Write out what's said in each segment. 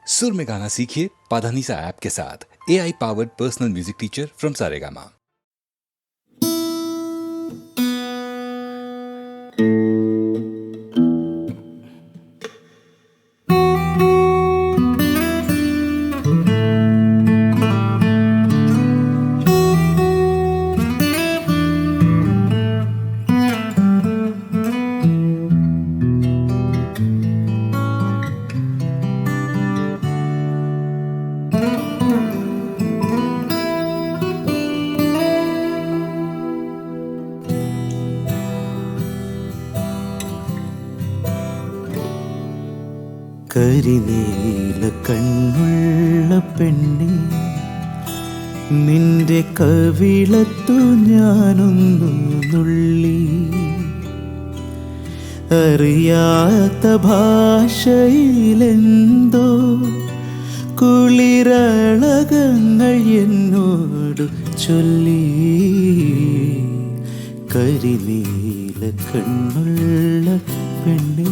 सुर में गाना सीखिए पाधानीसा ऐप के साथ। AI powered personal music teacher from Saregama. കരിനീല കണ്ണുള്ള പെണ്ണെ, നിന്റെ കവിളത്തു ഞാനൊന്നു നുള്ളി. അറിയാത്ത ഭാഷയിലെന്തോ കുളിരളകങ്ങൾ എന്നോടു ചൊല്ലി. കരിനീല കണ്ണുള്ള പെണ്ണെ,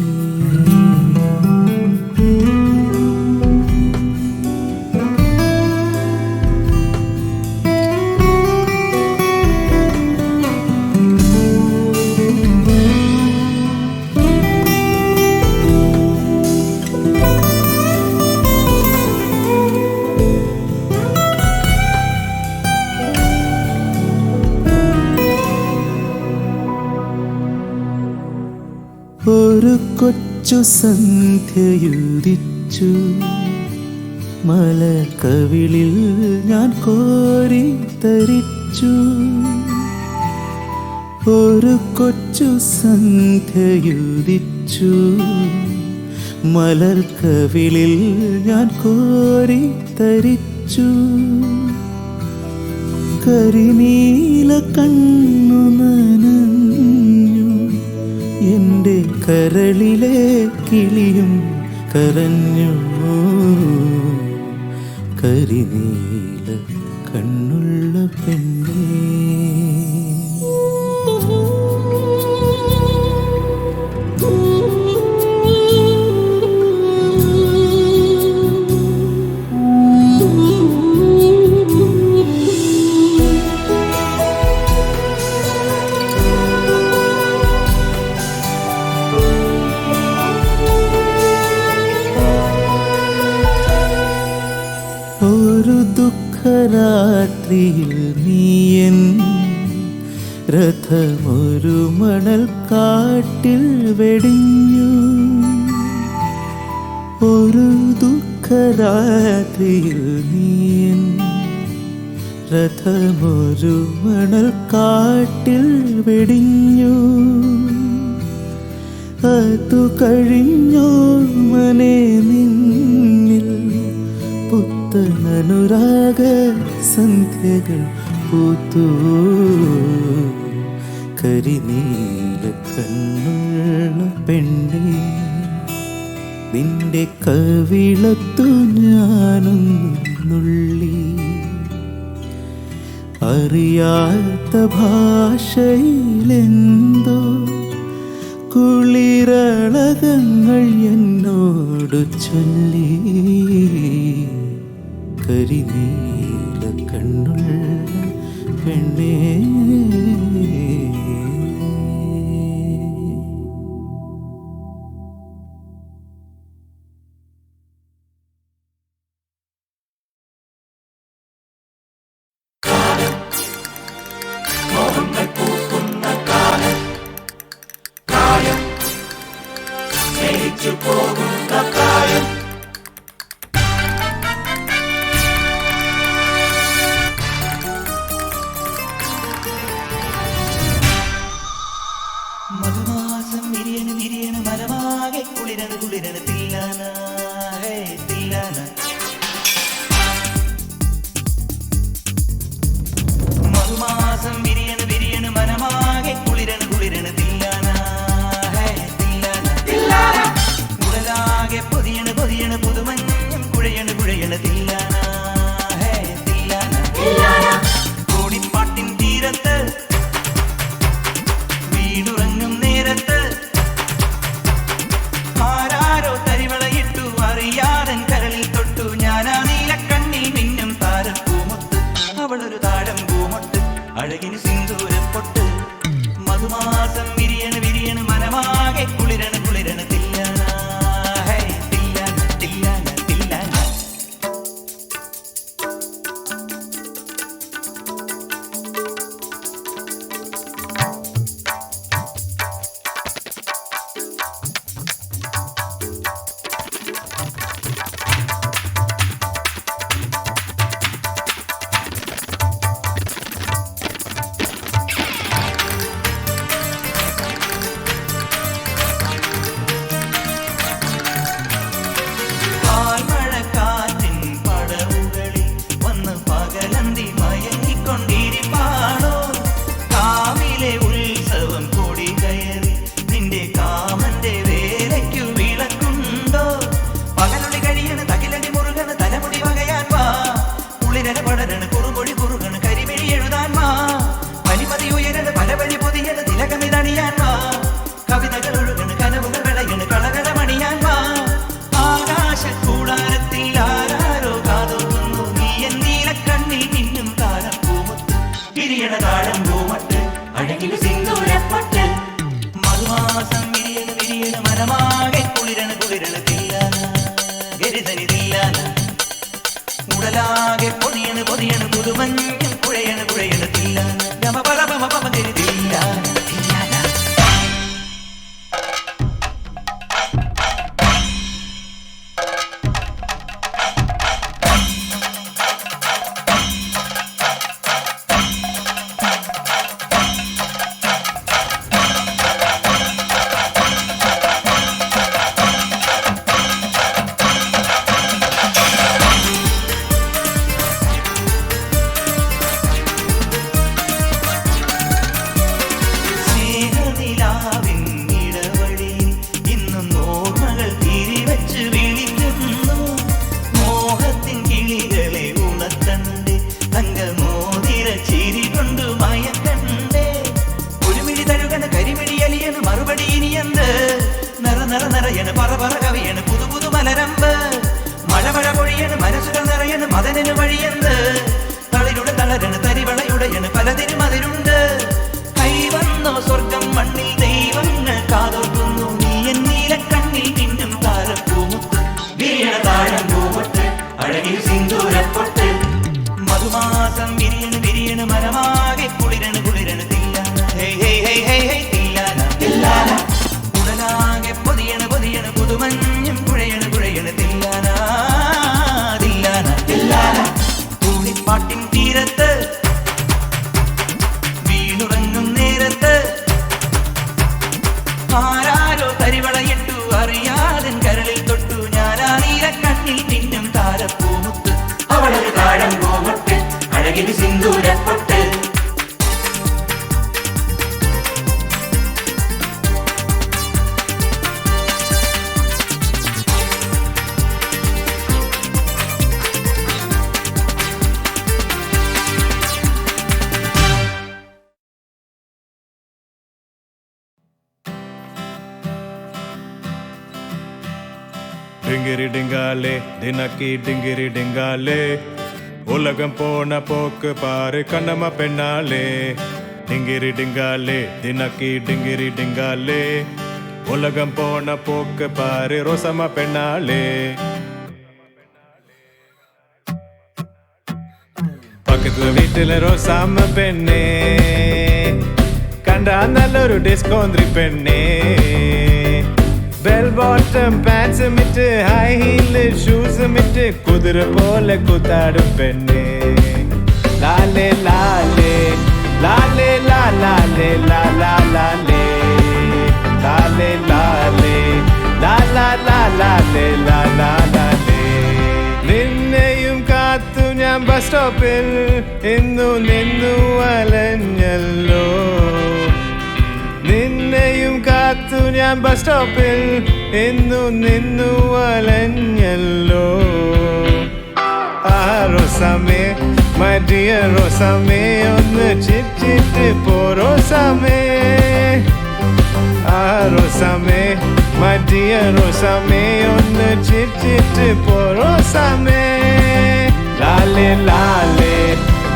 ഒരു കൊച്ചു സന്ധ്യയുദിച്ചു, മലക്കവിളിൽ ഞാൻ കോരി തരിച്ചു. ഒരു കൊച്ചു സന്ധ്യയുദിച്ചു, മലർക്കവിളിൽ ഞാൻ കോരി തരിച്ചു. കരിനീല കണ്ണു നനഞ്ഞു, എൻ്റെ കരളിലെ കിളിയും കരഞ്ഞു. കരിനീല കണ്ണുള്ള പെണ്ണേ, ഒരു ദുഃഖരാത്രിയിൽ നീയൻ രഥമൊരു മണൽക്കാട്ടിൽ വെടിഞ്ഞു. ഒരു ദുഃഖരാത്രിയിൽ നീയൻ രഥമൊരു മണൽക്കാട്ടിൽ വെടിഞ്ഞു. അതു കഴിഞ്ഞോ മനെ നിന്നിൽ പുത്തനുരാഗ സന്ധ്യകൾ പൂത്തു. കരിനീല കണ്ണുള്ള പെണ്ണെ, നിന്റെ കവിളത്തു ഞാനൊന്നു നുള്ളി. അറിയാത്ത ഭാഷയിലെന്തോ കുളിരളകങ്ങൾ എന്നോടു ചൊല്ലി. കരിനീല കണ്ണുള്ള പെണ്ണേ, മധുമാസം വിരിയണ് വിരിയണ് മരമാകെ കുളിരണ് കുളിരണ് തില്ലാന തില്ലാന. മധുമാസം വിരിയണ് വിരിയണ് മരമാകെ കുളിരണ് കുളിരണ് തില്ലാന തില്ലാന. ഉടലാകെ പൊതിയണ് പൊതിയണ് പുതുമഞ്ഞും കുഴയണ് കുഴയണ് തില്ലാന തില്ലാന. കോടിപ്പാട്ടിൻ തീരത്ത് വീടുറങ്ങും നേരത്ത് ആരാരോ തരിവളയിട്ടു അറിയാതൻ കരളിൽ തൊട്ടു. മനമാകെ കുളിരണ് കുളിരണ് തില്ലാന ഗരിതനി തില്ലാന ഉടലാകെ പൊതിയണ് പൊതിയണ് പുതുമഞ്ഞും കുഴയണ് കുഴയണ് തില്ലാന ഗമ പദ പമ പമ ഗരി തില്ലാന തില്ലാന. മധുമാസം വിരിയണ് വിരിയണ് മനമാകെ കുളിരണ് കുളിരണ് തില്ലാന തില്ലാന തില്ലാന ഉടലാകെ പൊതിയണ് പൊതിയണ് പുതുമഞ്ഞും കുഴയണ് കുഴയണ് തില്ലാന തില്ലാന തില്ലാന. തൂണിപ്പാട്ടിൻ തീരത്ത് വീണുറങ്ങും നേരത്ത് ആരാരോ തരിവളയിട്ടു അറിയാതെ കരളിൽ തൊട്ടു ഞാനാ നീല കണ്ണിൽ തിന്നും താരപ്പൂമുത്ത് അവളൊരു താഴം പൂമുട്ട് അഴകിൽ സിന്ദൂരപ്പൊട്ട്. டிங்கிரி டிங்காலே தினக்கி டிங்கிரி டிங்காலே உலகம் போன போக்கு பாரு கண்ணம்மா பெண்ணாலே. டிங்கிரி டிங்காலே தினக்கி டிங்கிரி டிங்காலே உலகம் போன போக்கு பாரு ரோசம்மா பெண்ணாலே. பக்கத்து வீட்டுல ரோசாம பெண்ணே கண்டா நல்லொரு டிஸ்கோந்திரி பெண்ணே. Bell bottom pants mitte high heel shoes mitte kudra pole kudadum penne. Lale lale lale la lale la la lale lale lale la la la lale la la lale. Ninneyum kaathu njan bus stopil innu ninnu alanjallo. നിന്നെയും കാത്തു ഞാൻ bus സ്റ്റോപ്പിൽ ഇന്നു നിന്നു അലഞ്ഞല്ലോ. ആ റോസാമേ my dear റോസാമേ ഒന്ന് ചിരിച്ചിട്ട് പോ റോസാമേ. ആ റോസാമേ മൈ ഡിയർ റോസാമേ ഒന്ന് ചിരിച്ചിട്ട് പോ റോസാമേ. ലാലേ ലാലേ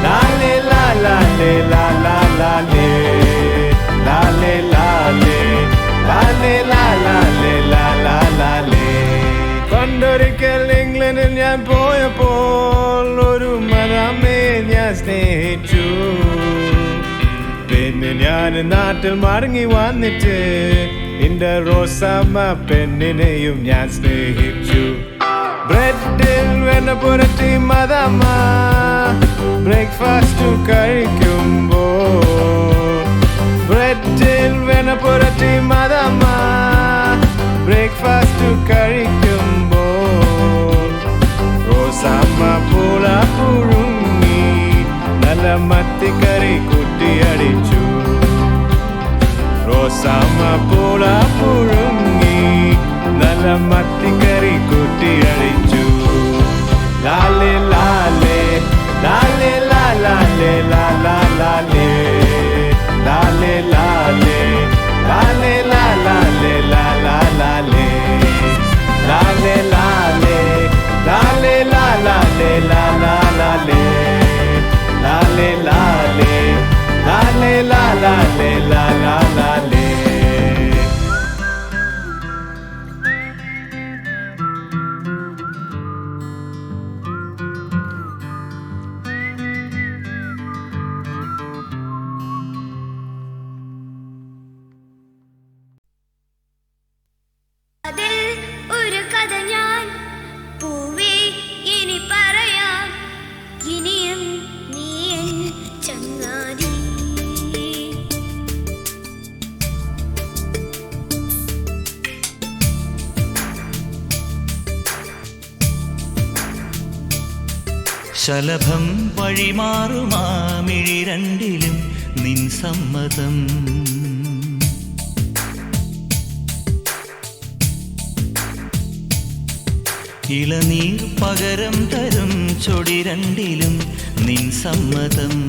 ലാലേ ലാ ലാലേ ലാ ലാ ലാലേ ലാലേ ലാലേ ലാലേ ലാ ലാലേ ലാ ലാ ലാലേ. പണ്ടൊരിക്കൽ ഇംഗ്ലണ്ടിൽ ഞാൻ പോയപ്പോൾ ഒരു മരമേ ഞാൻ സ്നേഹിച്ചു. പിന്നെ ഞാൻ നാട്ടിൽ മടങ്ങി വന്നിട്ട് എന്റെ റോസാമ്മ പെണ്ണിനെയും ഞാൻ സ്നേഹിച്ചു. ബ്രെഡിൽ വെണ്ണ പുരട്ടി മദമ്മ ബ്രേക്ക്ഫാസ്റ്റ് കഴിക്കുമ്പോൾ ബ്രെഡിൽ വെണ്ണ പുരട്ടി മദമ്മ ബ്രേക്ക്ഫാസ്റ്റ് കഴിക്കുമ്പോൾ റോസാമ്മ പൂള പുഴുങ്ങി നല്ല മത്തിക്കറി കുട്ടിയടിച്ചു. റോസാമ്മ പൂള പുഴുങ്ങി നല്ല മത്തിക്കറി കുട്ടിയടിച്ചു. ലാലേ ലാലേ ലാലേ ലാ ലാലേ ലാ ലാ ലാലേ ലാലേ ലാലേ ലാലേ ലാ ലാലേ ലാ ലാ ലാലേ ലാ ശലഭം വഴിമാറുമാമിഴി രണ്ടിലും നിൻ സമ്മതം. ഇളനീർ പകരം തരും ചൊടി രണ്ടിലും നിൻ സമ്മതം.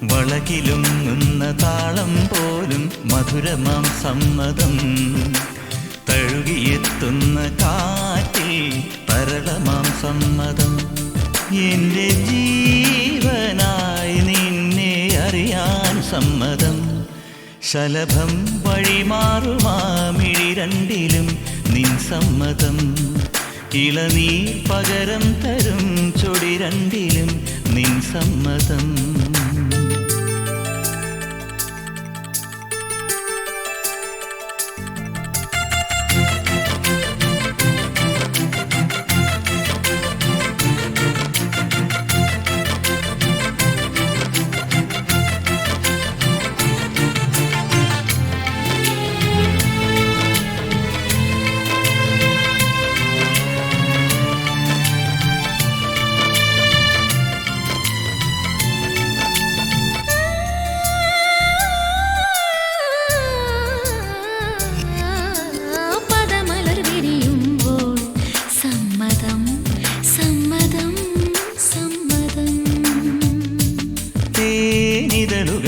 വളകിലും നിന്ന താളം പോലും മധുരമാം സമ്മതം. തഴുകിയെത്തുന്ന കാറ്റിൽ തരളമാം സമ്മതം. എൻ്റെ ജീവനായി നിന്നെ അറിയാൻ സമ്മതം. ശലഭം വഴിമാറുമാമിഴി രണ്ടിലും നിൻ സമ്മതം. ഇളനീർ പകരം തരും ചൊടി രണ്ടിലും നിൻ സമ്മതം.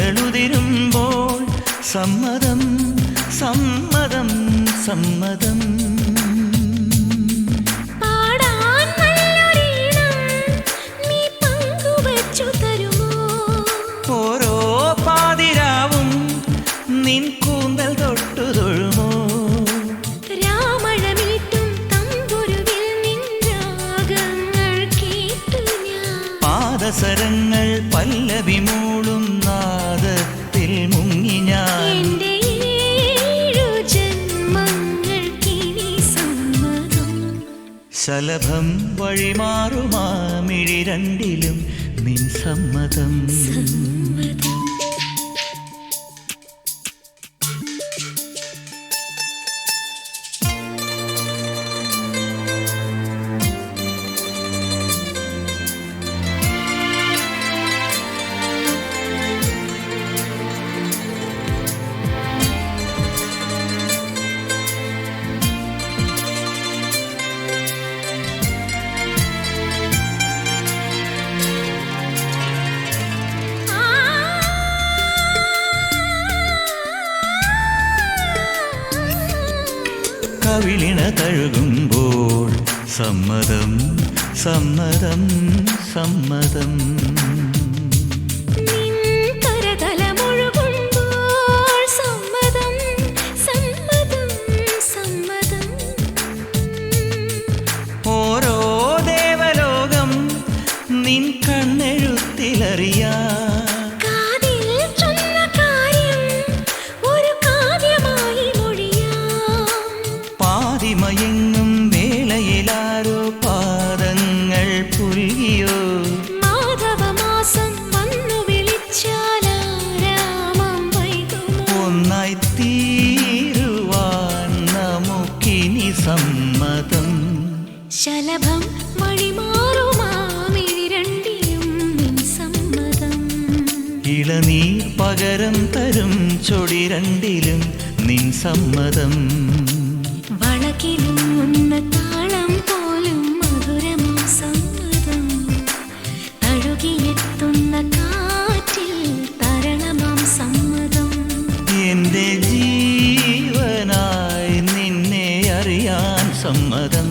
തേനിതളുകളുതിരുമ്പോൾ സമ്മതം സമ്മതം സമ്മതം. ഓരോ പാതിരാവും നിൻ കൂന്തൽ തൊട്ടു തൊഴുമോ. പാദസരങ്ങൾ പല്ലവി മൂളും നാദത്തിൽ മുങ്ങി ഞാൻ. ശലഭം വഴിമാറുമാമിഴി രണ്ടിലും നിൻ സമ്മതം. കവിളിണ തഴുകുമ്പോൾ സമ്മതം സമ്മതം സമ്മതം. ഓരോ ദേവലോകം നിൻ കണ്ണെഴുത്തിലറിയാ. മയങ്ങും വേളയിലാരോ പാദങ്ങൾ പുൽകിയോ. മാധവമാസം വന്നു വിളിച്ചാലാരാമം വൈകുമോ. ഒന്നായി തീരുവാൻ നമുക്കിനി സമ്മതം. ശലഭം വഴിമാറുമാമിഴി രണ്ടിലും നിൻ സമ്മതം. ഇളനീർ പകരം തരും ചൊടി രണ്ടിലും നിൻ സമ്മതം. വളകിലുന്ന താളം പോലും മധുരമാം സമ്മതം. തഴുകിയെത്തുന്ന കാറ്റിൽ തരളമാം സമ്മതം. എൻ്റെ ജീവനായി നിന്നെ അറിയാൻ സമ്മതം.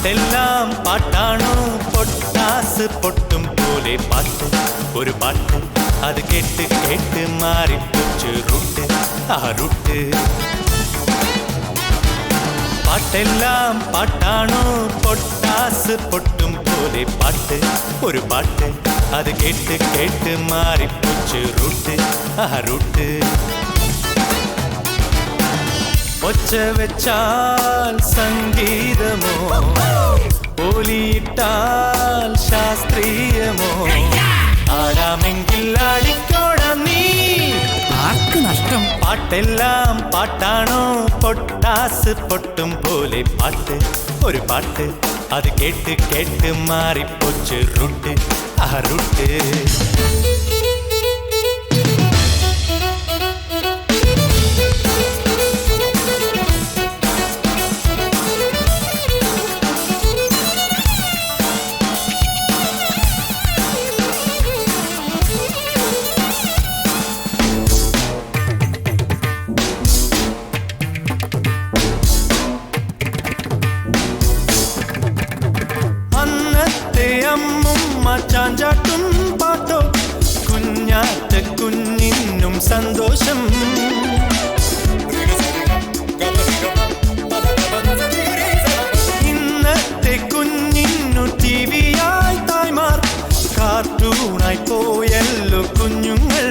പാട്ടെല്ലാം പാട്ടാണോ പൊട്ടാസ് പൊട്ടും പോലെ പാട്ട് ഒരു പാട്ട് അത് കേട്ട് കേട്ട് മാറിപ്പോച്ച് റൂട്ട് ആ റൂട്ട് പാട്ടെല്ലാം പാട്ടാണോ പൊട്ടാസ് പൊട്ടും പോലെ പാട്ട് ഒരു പാട്ട് അത് കേട്ട് കേട്ട് മാറിപ്പോച്ച് റൂട്ട് ആ റൂട്ട് ഒച്ച വെച്ചാൽ സംഗീതമോ ഓലിയിട്ടാൽ ശാസ്ത്രീയമോ ആടാമെങ്കിൽ ആടിക്കോടാം നീ ആർക്ക് നഷ്ടം? പാട്ടെല്ലാം പാട്ടാണോ പൊട്ടാസ് പൊട്ടും പോലെ പാട്ട് ഒരു പാട്ട് അത് കേട്ട് കേട്ട് മാറിപ്പോച്ച് റൂട്ട് ആ റൂട്ട് ചാഞ്ചാട്ടും പാട്ടോ കുഞ്ഞാറ്റ കുഞ്ഞിനും സന്തോഷം ഇന്നത്തെ കുഞ്ഞിനു ടിവിയായി തായ്മാർ കാർട്ടൂണായി പോയല്ലോ കുഞ്ഞുങ്ങൾ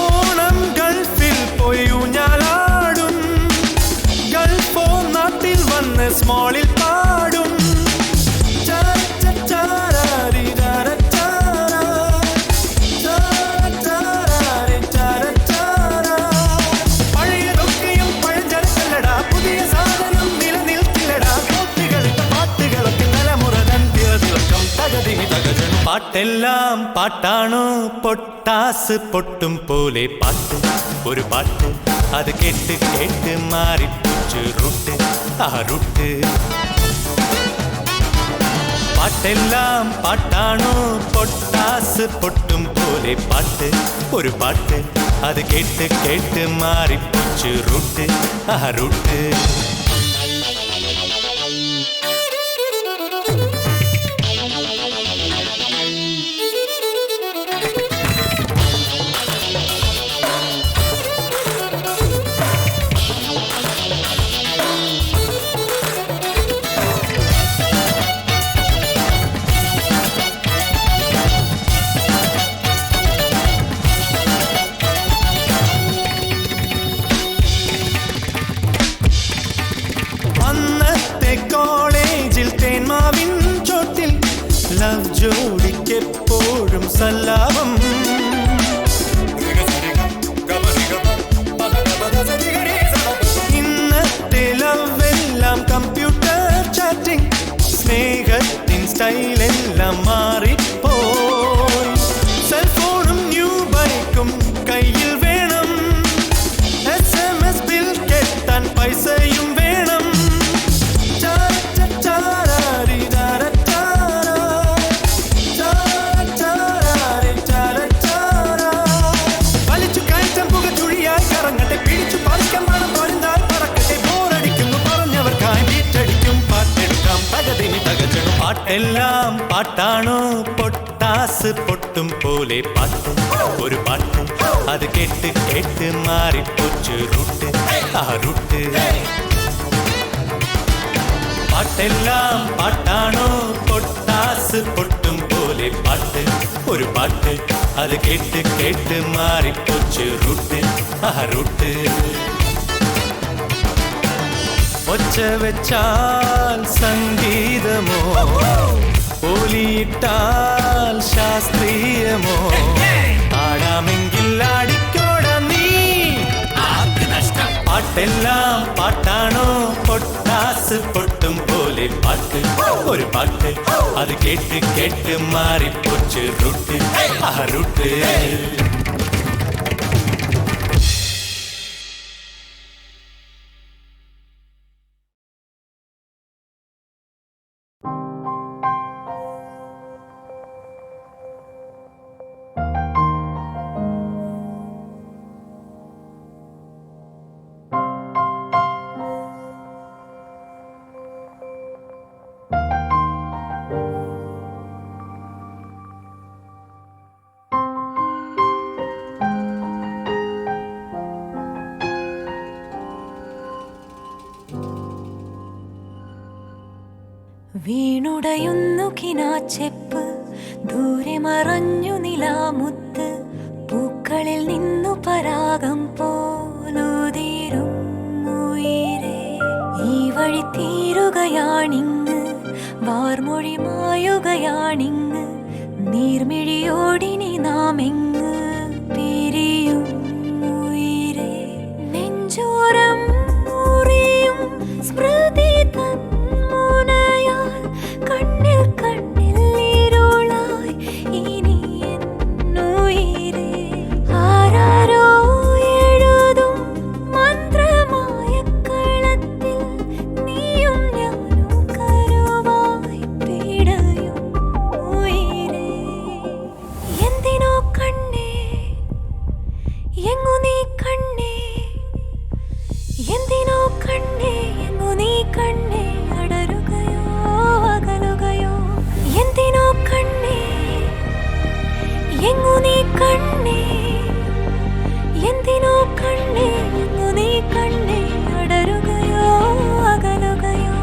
ഓണം ഗൾഫിൽ പോയി ഊഞ്ഞാലാടും ഗൾഫോ നാട്ടിൽ വന്ന് സ്മോളിൽ പാടും പാട്ടെല്ലാം പാട്ടാണോ പൊട്ടാസ് പൊട്ടും പോലെ പാട്ട് ഒരു പാട്ട് അത് കേട്ട് കേട്ട് മാറിപ്പോച്ച് റൂട്ട് ആ റൂട്ട് പാട്ടെല്ലാം പാട്ടാണോ പൊട്ടാസ് പൊട്ടും പോലെ പാട്ട് ഒരു പാട്ട് അത് കേട്ട് കേട്ട് മാറിപ്പോച്ച് റൂട്ട് ആ റൂട്ട് കോളേജിൽ തേന്മാവിൻ ചോട്ടിൽ ലവ് ജോഡിക്കെപ്പോഴും സല്ലാപം ഇന്നത്തെ ലവ് എല്ലാം കമ്പ്യൂട്ടർ ചാറ്റിംഗ് സ്നേഹത്തിൻ സ്റ്റൈലെല്ലാം മാറിപ്പോയി സെൽഫോണും ന്യൂ ബൈക്കും കയ്യിൽ വേണം SMS ബിൽ കെട്ടാൻ പൈസയും വേണം പാട്ടെല്ലാം പാട്ടാണോ പൊട്ടാസ് പൊട്ടും പോലെ പാട്ട് ഒരു പാട്ട് അത് കേട്ട് കേട്ട് മാറിപ്പോച്ച് റൂട്ട് ആ റൂട്ട് പാട്ടെല്ലാം പാട്ടാണോ പൊട്ടാസ് പൊട്ടും പോലെ പാട്ട് ഒരു പാട്ട് അത് കേട്ട് കേട്ട് മാറിപ്പോച്ച് റൂട്ട് ആ റൂട്ട് ഒച്ച വെച്ചാൽ സംഗീതമോ ഓലിയിട്ടാൽ ശാസ്ത്രീയമോ ആടാമെങ്കിൽ ആടിക്കോടാം നീ പാട്ടെല്ലാം പാട്ടാണോ പൊട്ടാസ് പൊട്ടും പോലെ പാട്ട് ഒരു പാട്ട് അത് കേട്ട് കേട്ട് മാറിപ്പോച്ച് റൂട്ട് ആ റൂട്ട് വീണുടയുന്നു കിനാച്ചെപ്പ്, ദൂരെ മറഞ്ഞു നിലാമുത്ത്, പൂക്കളിൽ നിന്നു പരാഗം പോലുതിരും ഉയിരേ. ഈ വഴി തീരുകയാണിങ്ങ്, വാർമൊഴി മായുകയാണിങ്ങ്, നീർമിഴിയോടിനി നാം എങ്ങ് പിരിയും ഉയിരേ. നെഞ്ചോരം മുറിയും സ്മൃതി തൻ മുനയാൽ, കണ്ണിൽ കണ്ണിൽ ഇരുളായി ഇനി എന്നുയിരേ. ആരാരോ എഴുതും മന്ത്രമായ കളത്തിൽ, നീയും ഞാനും കരുവായി പിടയും ഉയിരേ. എന്തിനോ കണ്ണേ എങ്ങു നീ കണ്ണേ, എന്തിനോ കണ്ണേ എങ്ങു നീ കണ്ണേ, അടരുകയോ അകലുകയോ. എന്തിനോ കണ്ണേ എങ്ങു നീ കണ്ണേ, എന്തിനോ കണ്ണേ എങ്ങു നീ കണ്ണേ, അടരുകയോ അകലുകയോ.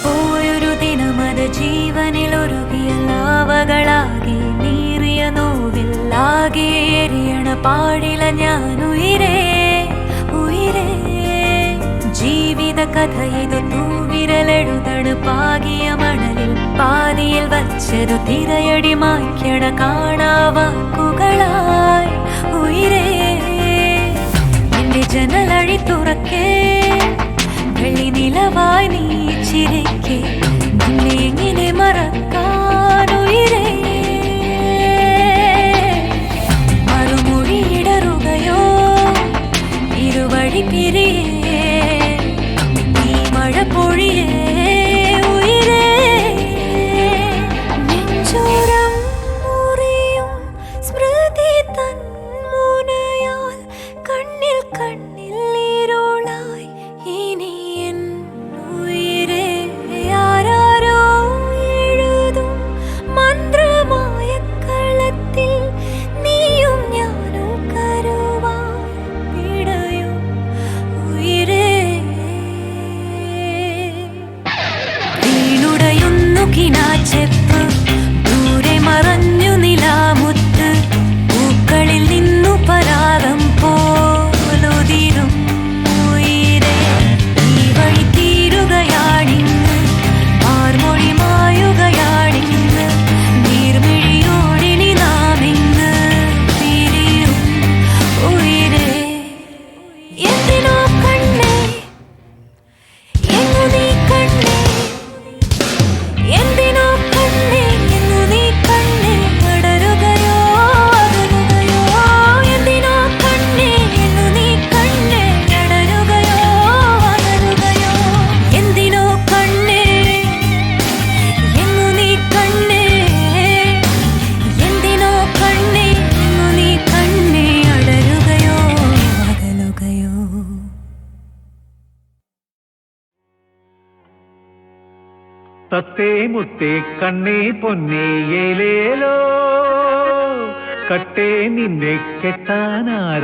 പോയൊരു ദിനമത് ജീവനിലൊരുകിയ ലാവകളാകെ, നീറിയ നോവില്ലാകെ എരിയണ പാടില ഞാൻ ഉയിരേ ഉയിരേ. ജീവിത കഥ ഇത് തൂവിരലെഴുതണ് പാകിയ മണലിൽ, പാതിയിൽ വച്ചതു തിരയടി മായ്ക്കണ കാണാവാക്കുകളായി ഉയിരേ. എന്റെ ജനലഴി തുറക്കേ, വെള്ളി നിലവായി നീ ചിരിക്കേ, നിന്നെ എങ്ങനെ മറക്കാനുയിരേ. മറുമൊഴിയിടറുകയോ ഇരുവഴി പിരിയേ, നീ മഴ പൊഴിയേ ഉയിരേ. നെഞ്ചോരം മുറിയും സ്മൃതി തൻ മുനയാൽ, കണ്ണിൽ കണ്ണിൽ ഇരുളായി ഇനി എൻ ഉയിരേ. ആരാരോ എഴുതും മന്ത്രമായ കളത്തിൽ, നീയും ഞാനും കരുവായി പിടയും ഉയിരേ. വീണുടയുന്നു കിനാച്ചെപ്പ്, ദൂരെ മറഞ്ഞു നിലാമുത്ത്, പൂക്കളിൽ നിന്നു പരാഗം പോലുതിരും ഉയിരേ. ഈ വഴി തീരുകയാണിങ്ങ്, വാർമൊഴി മായുകയാണിങ്ങ്, നീർമിഴിയോടിനി നാം എങ്ങ് പിരിയും ഉയിരേ. എന്തിനോ കണ്ണേ എങ്ങു നീ കണ്ണേ, എന്തിനോ കണ്ണേ എങ്ങു നീ കണ്ണേ, അടരുകയോ അകലുകയോ. എന്തിനോ കണ്ണേ എങ്ങു നീ കണ്ണേ, അടരുകയോ അകലുകയോ. എന്തിനോ കണ്ണേ എങ്ങു നീ കണ്ണേ, എന്തിനോ കണ്ണേ എങ്ങു നീ കണ്ണേ, അടരുകയോ അകലുകയോ. തത്തേ മുത്തേ കണ്ണേ പൊന്നേ ഏലേലോ, കട്ടേ നിന്നെ കെട്ടാനാരാണേലേലോ.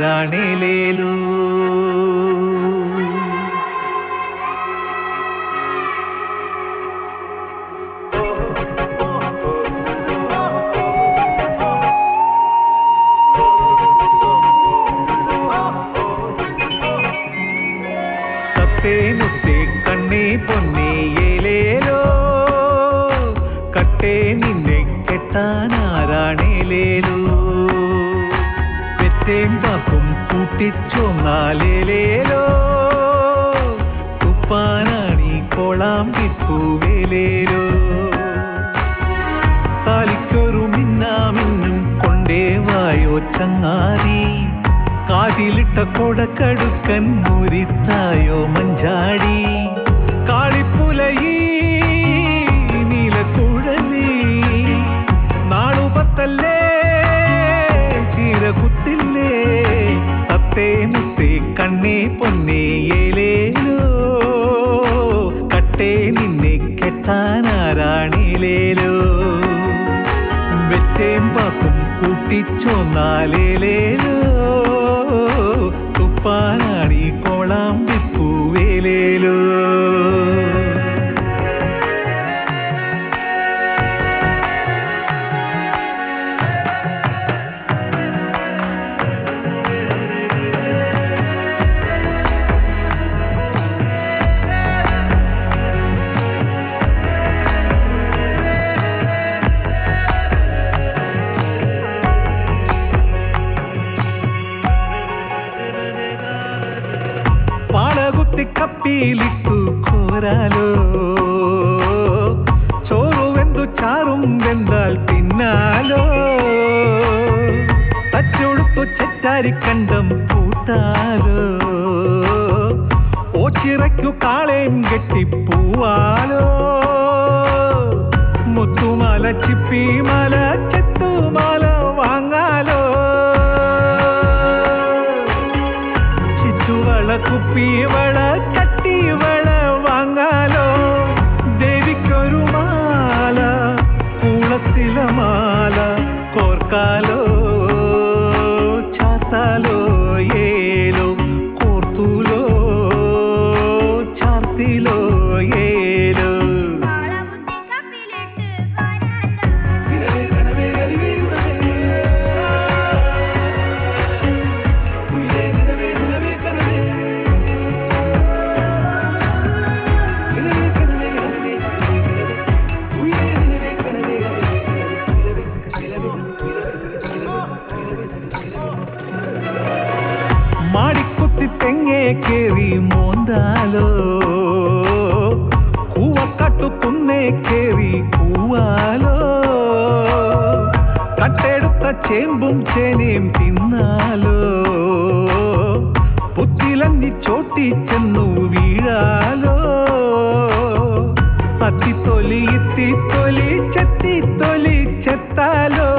തത്തേ മുത്തേ കണ്ണേ പൊന്നേ ഏലേലോ, കട്ടേ നിന്നെ കെട്ടാൻ ഏലേലോ വെറ്റേമ്പാക്കും കൂട്ടിച്ചോന്നാലേലേലോ ഉപ്പാനാണി കോളാമ്പിപ്പൂവേലേലോ താലിക്കൊരു മിന്നാമിന്നും കൊണ്ടേവായോ ചങ്ങാതി കാതിലിട്ട കൊടക്കടുക്കൻ മുരിത്തായോ മഞ്ചാടി കാളിപ്പുലയീ നീലക്കുഴലി നാളുപത്തല്ലേ ചീരകുത്തില്ലേ തത്തേ മുത്തേ കണ്ണേ പൊന്നേ ഏലേലോ കട്ടേ നിന്നെ കെട്ടാനാരാണിലേലോ വെറ്റേമ്പാക്കും കൂട്ടിച്ചോന്നാലേലേലോ തുപ്പാനാണി കോളാമ്പിപ്പൂവേലേലോ കപ്പിയിലിട്ടു കോരാലോ ചോറുവെന്തു ചാറും വെന്താൽ പിന്നാലോ തച്ചൊടുത്തു ചെറ്റാരിക്കണ്ടം പൂട്ടാലോ ഓച്ചിറയ്ക്കു കാളേം കെട്ടിപ്പൂവാലോ മുത്തുമാല ചിപ്പിമാല ചെത്തുമാല വാങ്ങാലോ ചിറ്റുവള കുപ്പിവള കട്ടിവള വാങ്ങാലോ ദേവിക്കൊരു മാല കൂളത്തില മാല കോർക്കാലോ ചാത്താലോ ഏലോ കോർത്തൂലോ ചാർത്തിലോ ഏലോ മാടിക്കുത്തി തെങ്ങേ കേറി മോന്താലോ കൂവക്കാട്ടു കുന്നേ കേറി കൂവാലോ കട്ടെടുത്ത ചേമ്പും ചേനയും തിന്നാലോ പുത്തിലഞ്ഞി ചോട്ടി ചെന്നു വീഴാലോ അത്തിത്തൊലി ഇത്തിത്തൊലി ചെത്തിത്തൊലി ചെത്താലോ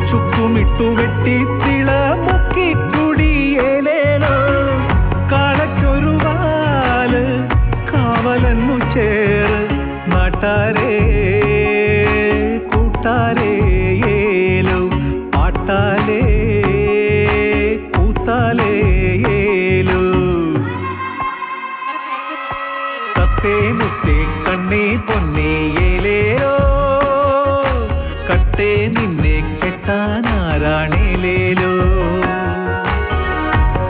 ചുക്കുമിട്ടു വെട്ടി തിള മുക്കി കുടിയേലേലോ കാളയ്ക്കൊരു വാല് കാവലെന്നു ചേർ നാട്ടാരേ കൂട്ടാരേ ഏലോ പാട്ടാലേ കൂത്താലേ ഏലോ തത്തേ മുത്തേ കണ്ണേ പൊന്നേ ഏലേലോ കട്ടേ നിന്നെ കെട്ടാനാരാണിലേലോ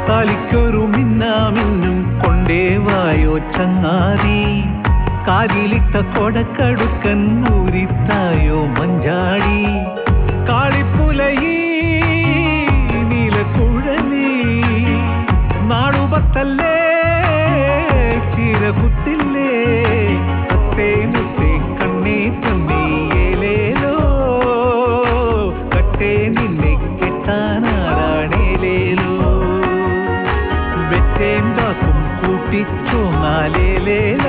താലിക്കൊരു മിന്നാമിന്നും കൊണ്ടേവായോ ചങ്ങാതി കാതിലിട്ട കൊടക്കടുക്കൻ ഊരിത്തായോ മഞ്ചാടി കാളിപ്പുലയീ നീലക്കുഴലി നാളുപത്തല്ലേ ചീരകുത്തില്ലേ തത്തേ മുത്തേ കണ്ണേ പൊന്നേ ഏലേലോ കട്ടേ നിന്നെ കെട്ടാനാരാണിലേലോ വെറ്റേമ്പാക്കും കൂട്ടിച്ചോന്നാലേലോ